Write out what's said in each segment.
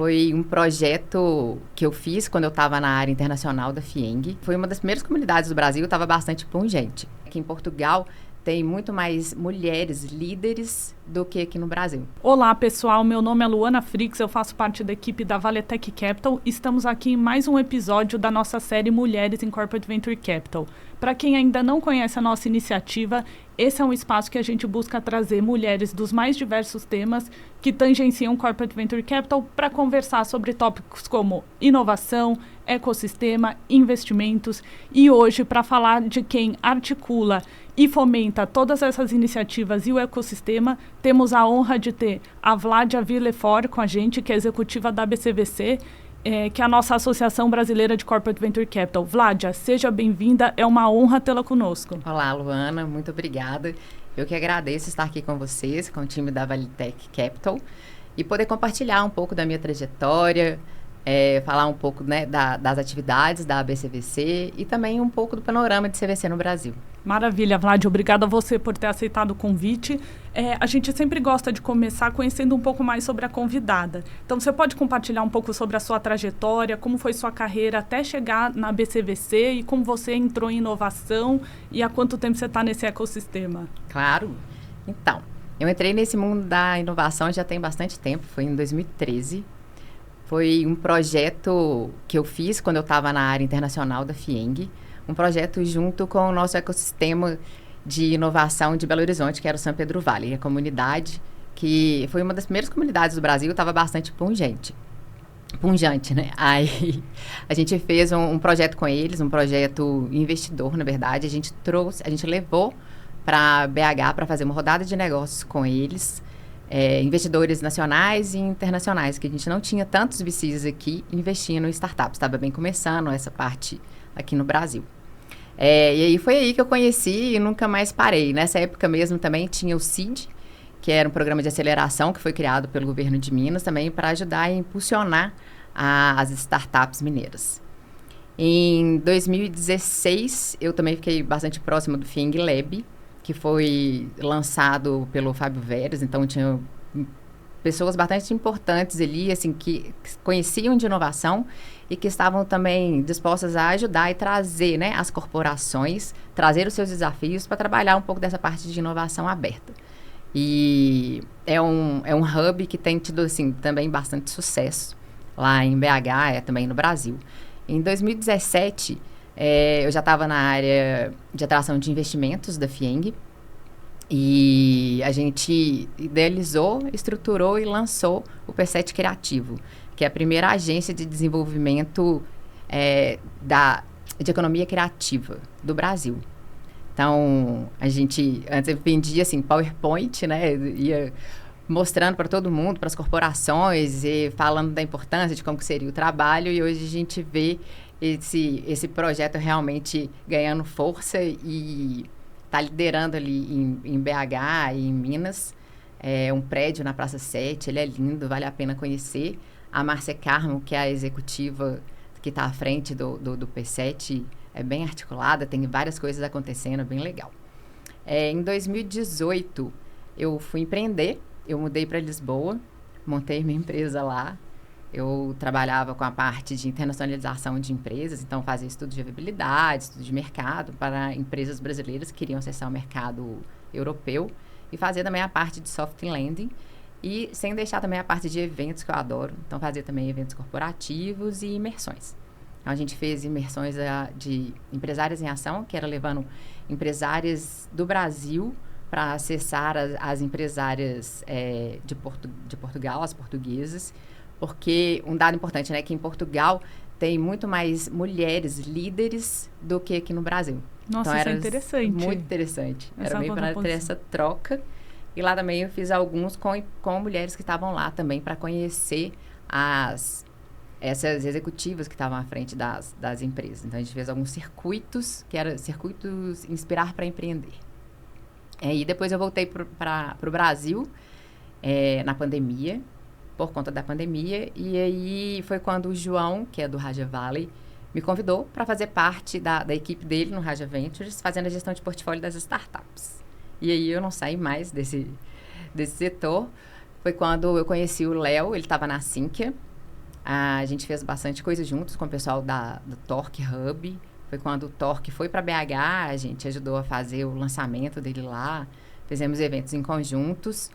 Foi um projeto que eu fiz quando eu estava na área internacional da FIENG. Foi uma das primeiras comunidades do Brasil, estava bastante pungente. Aqui em Portugal tem muito mais mulheres líderes do que aqui no Brasil. Olá pessoal, meu nome é Luana Frix, eu faço parte da equipe da Valetec Capital. Estamos aqui em mais um episódio da nossa série Mulheres em Corporate Venture Capital. Para quem ainda não conhece a nossa iniciativa, esse é um espaço que a gente busca trazer mulheres dos mais diversos temas que tangenciam Corporate Venture Capital para conversar sobre tópicos como inovação, ecossistema, investimentos e hoje para falar de quem articula e fomenta todas essas iniciativas e o ecossistema, temos a honra de ter a Vládia Villefort com a gente, que é executiva da BCVC, que é a nossa Associação Brasileira de Corporate Venture Capital. Vládia, seja bem-vinda, é uma honra tê-la conosco. Olá, Luana, muito obrigada. Eu que agradeço estar aqui com vocês, com o time da Valetec Capital, e poder compartilhar um pouco da minha trajetória, falar um pouco, né, das atividades da BCVC e também um pouco do panorama de CVC no Brasil. Maravilha, Vládia. Obrigada a você por ter aceitado o convite. A gente sempre gosta de começar conhecendo um pouco mais sobre a convidada. Então, você pode compartilhar um pouco sobre a sua trajetória, como foi sua carreira até chegar na BCVC e como você entrou em inovação e há quanto tempo você está nesse ecossistema? Claro. Então, eu entrei nesse mundo da inovação já tem bastante tempo, foi em 2013. Foi um projeto que eu fiz quando eu estava na área internacional da FIENG, um projeto junto com o nosso ecossistema de inovação de Belo Horizonte, que era o São Pedro Vale, a comunidade que foi uma das primeiras comunidades do Brasil, estava bastante punjante, né? Aí a gente fez um projeto com eles, um projeto investidor, na verdade, a gente levou para BH para fazer uma rodada de negócios com eles, investidores nacionais e internacionais, que a gente não tinha tantos VCs aqui investindo em startups, estava bem começando essa parte aqui no Brasil. E aí foi aí que eu conheci e nunca mais parei. Nessa época mesmo também tinha o CID, que era um programa de aceleração que foi criado pelo governo de Minas também para ajudar a impulsionar as startups mineiras. Em 2016, eu também fiquei bastante próxima do FIENG Lab, que foi lançado pelo Fábio Veres, então tinha pessoas bastante importantes ali, assim, que conheciam de inovação e que estavam também dispostas a ajudar e trazer, né, as corporações, trazer os seus desafios para trabalhar um pouco dessa parte de inovação aberta. E é um hub que tem tido, assim, também bastante sucesso lá em BH, também no Brasil. Em 2017, eu já estava na área de atração de investimentos da FIENG e a gente idealizou, estruturou e lançou o P7 Criativo, que é a primeira agência de desenvolvimento de economia criativa do Brasil. Então, a gente antes vendia assim, PowerPoint, né? Ia mostrando para todo mundo, para as corporações, e falando da importância de como que seria o trabalho, e hoje a gente vê esse projeto realmente ganhando força e está liderando ali em BH e em Minas. É um prédio na Praça 7, ele é lindo, vale a pena conhecer. A Márcia Carmo, que é a executiva que está à frente do P7, é bem articulada, tem várias coisas acontecendo, é bem legal. Em 2018, eu fui empreender, eu mudei para Lisboa, montei minha empresa lá. Eu trabalhava com a parte de internacionalização de empresas, então fazia estudo de viabilidade, estudo de mercado para empresas brasileiras que queriam acessar o mercado europeu e fazia também a parte de soft landing e sem deixar também a parte de eventos que eu adoro. Então fazia também eventos corporativos e imersões. Então a gente fez imersões de empresárias em ação, que era levando empresárias do Brasil para acessar as empresárias de Portugal, as portuguesas, porque um dado importante, né, que em Portugal tem muito mais mulheres líderes do que aqui no Brasil. Nossa, então, isso é interessante. Muito interessante. Era meio para ter essa troca. E lá também eu fiz alguns com mulheres que estavam lá também para conhecer essas executivas que estavam à frente das empresas. Então, a gente fez alguns circuitos, que eram circuitos Inspirar para Empreender. E depois eu voltei para o Brasil na pandemia, por conta da pandemia, e aí foi quando o João, que é do Raja Valley, me convidou para fazer parte da equipe dele no Raja Ventures, fazendo a gestão de portfólio das startups. E aí eu não saí mais desse setor. Foi quando eu conheci o Léo, ele estava na Sinqia, A gente fez bastante coisa juntos com o pessoal do Torque Hub. Foi quando o Torque foi para BH, a gente ajudou a fazer o lançamento dele lá. Fizemos eventos em conjuntos.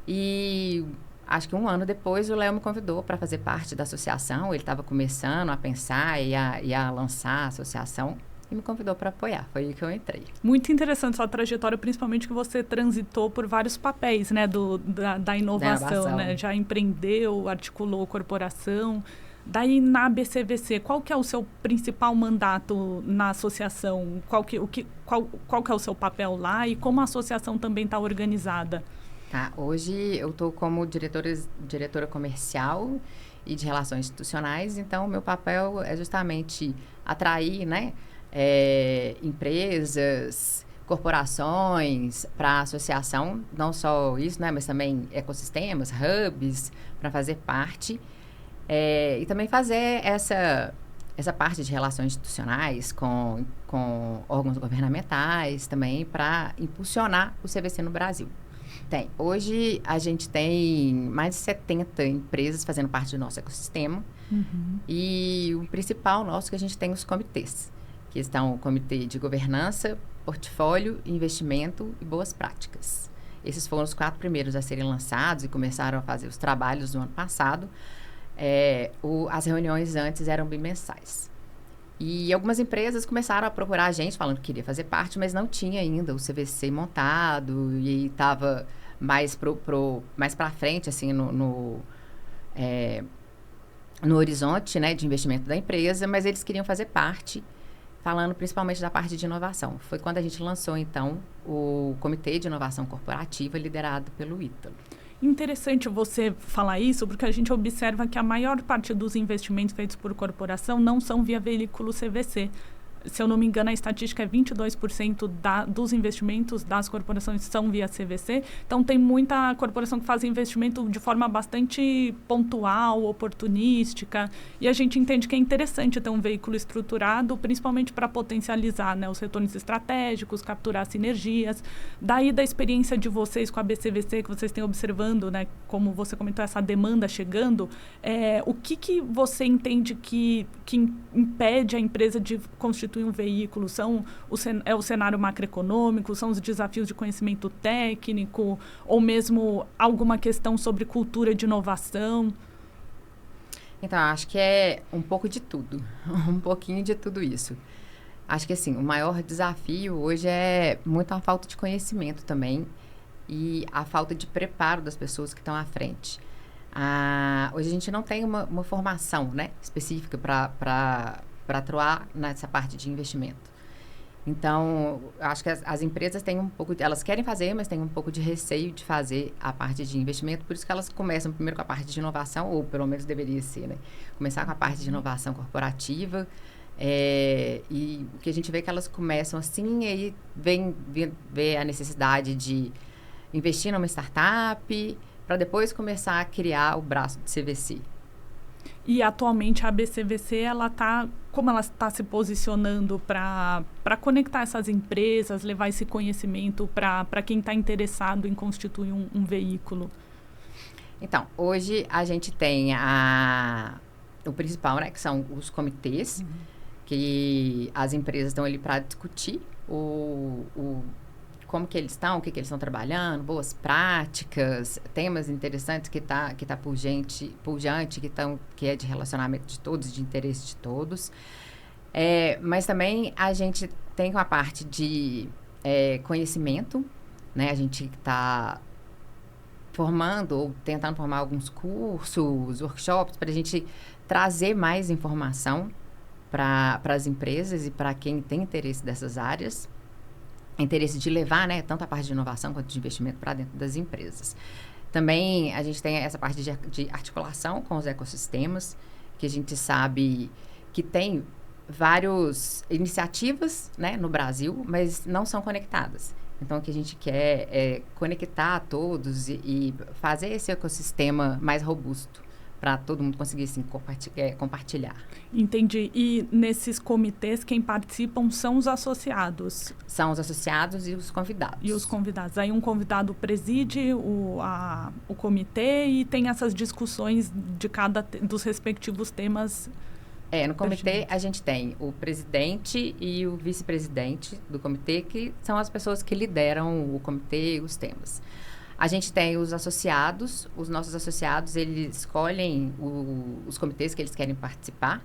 E acho que um ano depois o Léo me convidou para fazer parte da associação. Ele estava começando a pensar e a lançar a associação. E me convidou para apoiar. Foi aí que eu entrei. Muito interessante sua trajetória, principalmente que você transitou por vários papéis, né, da inovação, né? Já empreendeu, articulou corporação. Daí, na BCVC, qual que é o seu principal mandato na associação? Qual que é o seu papel lá e como a associação também está organizada? Tá, hoje eu estou como diretora comercial e de relações institucionais, então o meu papel é justamente atrair, né, empresas, corporações para a associação, não só isso, né, mas também ecossistemas, hubs, para fazer parte. E também fazer essa parte de relações institucionais com órgãos governamentais também para impulsionar o CVC no Brasil. Hoje a gente tem mais de 70 empresas fazendo parte do nosso ecossistema. E o principal nosso que a gente tem os comitês, que estão o Comitê de Governança, Portfólio, Investimento e Boas Práticas. Esses foram os 4 primeiros a serem lançados e começaram a fazer os trabalhos no ano passado. As reuniões antes eram bimensais. E algumas empresas começaram a procurar a gente, falando que queria fazer parte, mas não tinha ainda o CVC montado e estava mais para frente, assim, no horizonte, né, de investimento da empresa, mas eles queriam fazer parte, falando principalmente da parte de inovação. Foi quando a gente lançou, então, o Comitê de Inovação Corporativa, liderado pelo Ítalo. Interessante você falar isso, porque a gente observa que a maior parte dos investimentos feitos por corporação não são via veículo CVC. Se eu não me engano, a estatística é 22% dos investimentos das corporações são via CVC. Então, tem muita corporação que faz investimento de forma bastante pontual, oportunística. E a gente entende que é interessante ter um veículo estruturado, principalmente para potencializar, né, os retornos estratégicos, capturar sinergias. Daí, da experiência de vocês com a BCVC, que vocês têm observando, né, como você comentou, essa demanda chegando, o que você entende que impede a empresa de constituir um veículo? É o cenário macroeconômico, são os desafios de conhecimento técnico, ou mesmo alguma questão sobre cultura de inovação? Então, acho que é um pouco de tudo, um pouquinho de tudo isso. Acho que, assim, o maior desafio hoje é muito a falta de conhecimento também e a falta de preparo das pessoas que estão à frente. Hoje a gente não tem uma formação, né, específica para atuar nessa parte de investimento. Então, acho que as empresas têm elas querem fazer, mas têm um pouco de receio de fazer a parte de investimento, por isso que elas começam primeiro com a parte de inovação, ou pelo menos deveria ser, né? Começar com a parte de inovação corporativa, e o que a gente vê é que elas começam assim, e aí vê a necessidade de investir numa startup, para depois começar a criar o braço do CVC. E atualmente a BCVC, como ela está se posicionando para conectar essas empresas, levar esse conhecimento para quem está interessado em constituir um veículo? Então, hoje a gente tem o principal, né, que são os comitês, que as empresas estão ali para discutir como que eles estão, o que eles estão trabalhando, boas práticas, temas interessantes que tá pujante, que é de relacionamento de todos, de interesse de todos. Mas também a gente tem uma parte de conhecimento, né? A gente está formando ou tentando formar alguns cursos, workshops, para a gente trazer mais informação para as empresas e para quem tem interesse dessas áreas. Interesse de levar, né, tanto a parte de inovação quanto de investimento para dentro das empresas. Também a gente tem essa parte de articulação com os ecossistemas, que a gente sabe que tem várias iniciativas, né, no Brasil, mas não são conectadas. Então, o que a gente quer é conectar a todos e fazer esse ecossistema mais robusto para todo mundo conseguir assim, compartilhar. Entendi. E nesses comitês, quem participam são os associados? São os associados e os convidados. E os convidados. Aí um convidado preside o comitê e tem essas discussões de dos respectivos temas. No comitê a gente tem o presidente e o vice-presidente do comitê, que são as pessoas que lideram o comitê e os temas. A gente tem os associados, os nossos associados, eles escolhem os comitês que eles querem participar.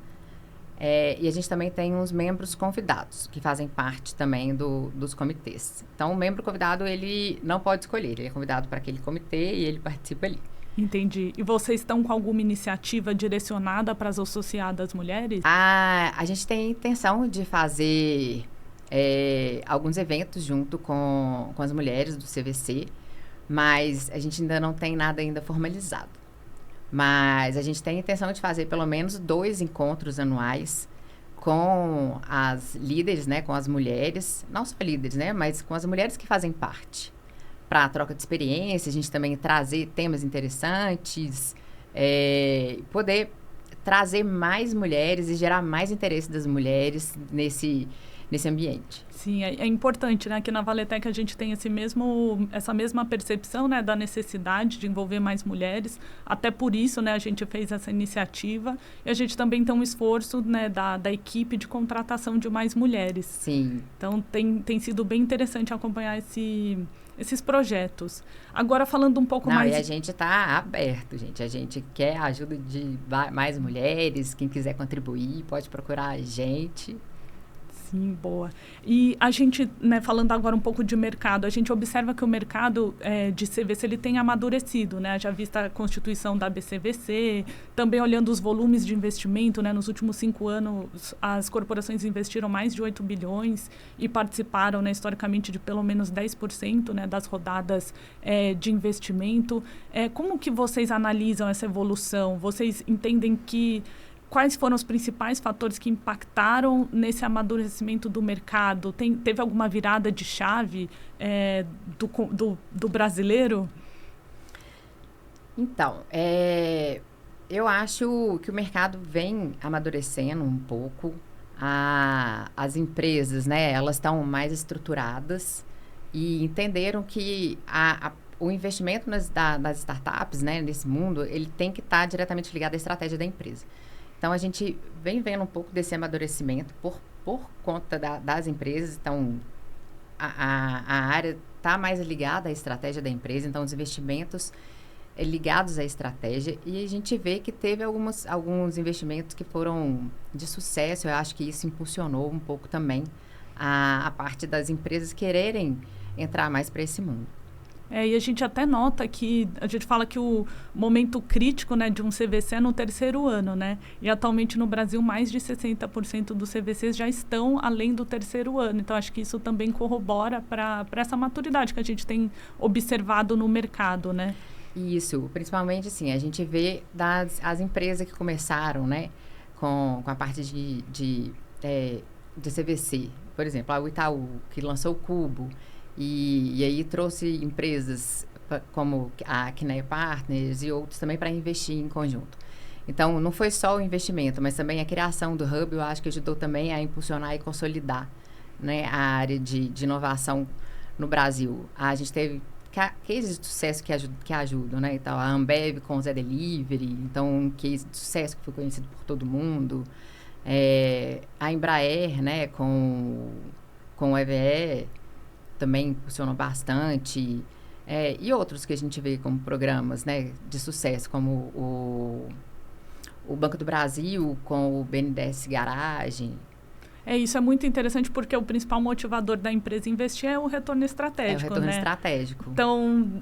E a gente também tem os membros convidados, que fazem parte também dos comitês. Então, o membro convidado, ele não pode escolher, ele é convidado para aquele comitê e ele participa ali. Entendi. E vocês estão com alguma iniciativa direcionada para as associadas mulheres? A gente tem intenção de fazer alguns eventos junto com as mulheres do CVC, mas a gente ainda não tem nada ainda formalizado. Mas a gente tem a intenção de fazer pelo menos 2 encontros anuais com as líderes, né, com as mulheres, não só líderes, né, mas com as mulheres que fazem parte, para a troca de experiência, a gente também trazer temas interessantes, poder trazer mais mulheres e gerar mais interesse das mulheres nesse ambiente. Sim, é importante, né? Aqui na Valetec a gente tem essa mesma percepção, né, da necessidade de envolver mais mulheres. Até por isso, né, a gente fez essa iniciativa. E a gente também tem um esforço, né, da equipe de contratação de mais mulheres. Sim. Então, tem sido bem interessante acompanhar esses projetos. Agora, falando um pouco mais... E a gente está aberto, gente. A gente quer a ajuda de mais mulheres. Quem quiser contribuir, pode procurar a gente. Sim, boa. E a gente, né, falando agora um pouco de mercado, a gente observa que o mercado de CVC ele tem amadurecido, né? Já vista a constituição da BCVC, também olhando os volumes de investimento, né? Nos últimos 5 anos, as corporações investiram mais de 8 bilhões e participaram, né, historicamente, de pelo menos 10%, né, das rodadas de investimento. Como que vocês analisam essa evolução? Vocês entendem quais foram os principais fatores que impactaram nesse amadurecimento do mercado? Teve alguma virada de chave do brasileiro? Então, eu acho que o mercado vem amadurecendo um pouco. As empresas, né, elas estão mais estruturadas e entenderam que o investimento nas startups, né, nesse mundo, ele tem que estar diretamente ligado à estratégia da empresa. Então, a gente vem vendo um pouco desse amadurecimento por conta das empresas. Então, a área está mais ligada à estratégia da empresa. Então, os investimentos ligados à estratégia. E a gente vê que teve alguns investimentos que foram de sucesso. Eu acho que isso impulsionou um pouco também a parte das empresas quererem entrar mais para esse mundo. E a gente até nota que, a gente fala que o momento crítico, né, de um CVC é no 3º ano, né? E atualmente no Brasil mais de 60% dos CVCs já estão além do 3º ano. Então acho que isso também corrobora para essa maturidade que a gente tem observado no mercado, né? Isso, principalmente assim, a gente vê as empresas que começaram, né, com a parte de CVC. Por exemplo, o Itaú, que lançou o Cubo. E aí trouxe empresas como a Kinea Partners e outros também para investir em conjunto. Então, não foi só o investimento, mas também a criação do Hub, eu acho que ajudou também a impulsionar e consolidar, né, a área de inovação no Brasil. A gente teve cases de sucesso que ajudam, né? Então, a Ambev com o Zé Delivery, então um case de sucesso que foi conhecido por todo mundo. A Embraer, né, com o EVE, também impulsionou bastante, e outros que a gente vê como programas, né, de sucesso, como o Banco do Brasil com o BNDES Garagem. Isso é muito interessante porque o principal motivador da empresa investir é o retorno estratégico, o retorno estratégico. Então,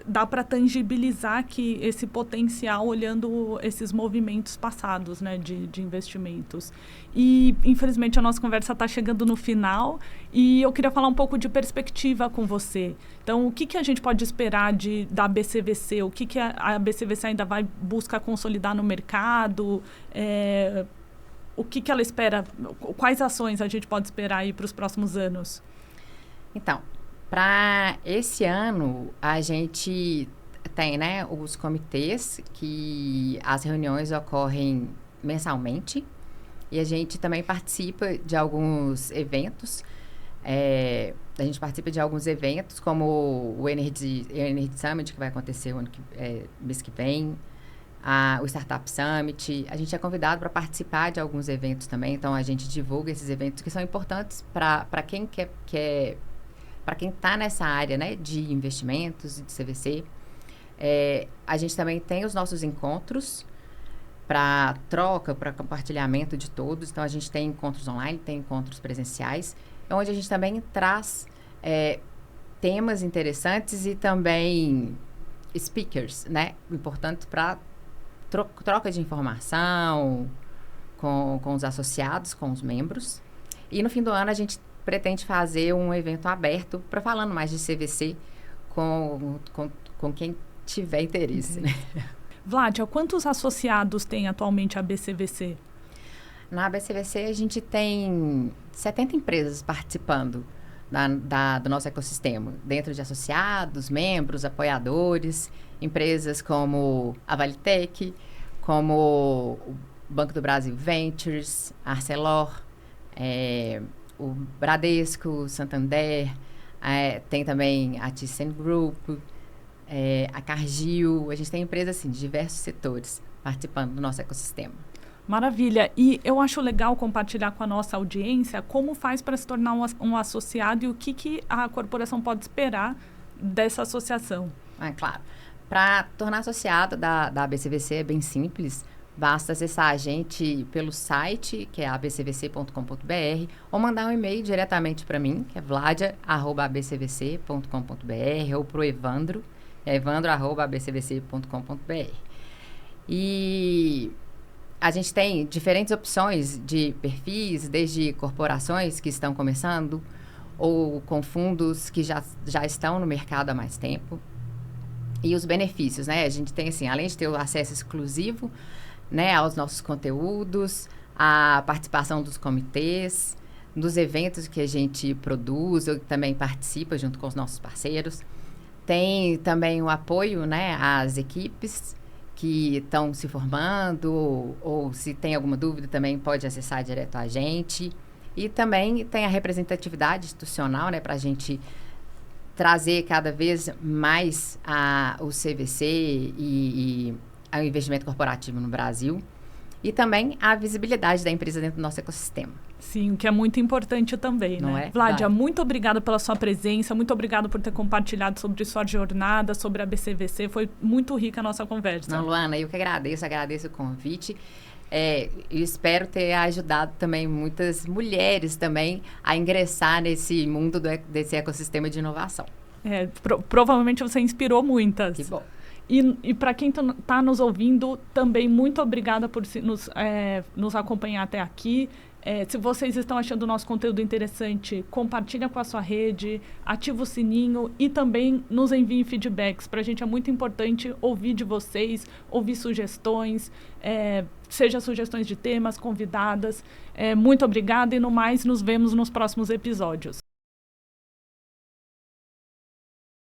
dá para tangibilizar que esse potencial olhando esses movimentos passados, né, de investimentos. E, infelizmente, a nossa conversa está chegando no final e eu queria falar um pouco de perspectiva com você. Então, o que a gente pode esperar da BCVC? O que a BCVC ainda vai buscar consolidar no mercado? O que ela espera? Quais ações a gente pode esperar aí para os próximos anos? Então, para esse ano, a gente tem, né, os comitês, que as reuniões ocorrem mensalmente, e a gente também participa de alguns eventos. A gente participa de alguns eventos, como o Energy Summit, que vai acontecer mês que vem, o Startup Summit. A gente é convidado para participar de alguns eventos também, então a gente divulga esses eventos que são importantes para quem para quem está nessa área, né, de investimentos e de CVC. A gente também tem os nossos encontros para troca, para compartilhamento de todos. Então, a gente tem encontros online, tem encontros presenciais, onde a gente também traz temas interessantes e também speakers, né? Importante para troca de informação com os associados, com os membros. E no fim do ano a gente pretende fazer um evento aberto para falando mais de CVC com quem tiver interesse, né? Vládia, quantos associados tem atualmente a BCVC? Na BCVC a gente tem 70 empresas participando do nosso ecossistema, dentro de associados, membros, apoiadores, empresas como a Valitec, como o Banco do Brasil Ventures, a Arcelor, o Bradesco, o Santander, tem também a ThyssenKrupp, a Cargill. A gente tem empresas assim, de diversos setores participando do nosso ecossistema. Maravilha. E eu acho legal compartilhar com a nossa audiência como faz para se tornar um associado e o que a corporação pode esperar dessa associação. Claro. Para tornar associado da BCVC é bem simples. Basta acessar a gente pelo site, que é abcvc.com.br, ou mandar um e-mail diretamente para mim, que é vladia@abcvc.com.br, ou para o Evandro, evandro@abcvc.com.br. E a gente tem diferentes opções de perfis, desde corporações que estão começando, ou com fundos que já estão no mercado há mais tempo. E os benefícios, né? A gente tem, assim, além de ter o acesso exclusivo, né, aos nossos conteúdos, a participação dos comitês, dos eventos que a gente produz, ou também participa junto com os nossos parceiros. Tem também o apoio, né, às equipes que estão se formando, ou se tem alguma dúvida também pode acessar direto a gente. E também tem a representatividade institucional, né, para a gente trazer cada vez mais o CVC e o investimento corporativo no Brasil. E também a visibilidade da empresa dentro do nosso ecossistema. Sim, o que é muito importante também, não né? É? Vladia, muito obrigada pela sua presença, muito obrigada por ter compartilhado sobre sua jornada, sobre a BCVC, foi muito rica a nossa conversa. Não, Luana, eu que agradeço o convite. E espero ter ajudado também muitas mulheres também a ingressar nesse mundo desse ecossistema de inovação. Provavelmente você inspirou muitas. Que bom. E para quem está nos ouvindo, também muito obrigada por nos acompanhar até aqui. Se vocês estão achando o nosso conteúdo interessante, compartilha com a sua rede, ativa o sininho e também nos enviem feedbacks. Para a gente é muito importante ouvir de vocês, ouvir sugestões, seja sugestões de temas, convidadas. Muito obrigada e no mais, nos vemos nos próximos episódios.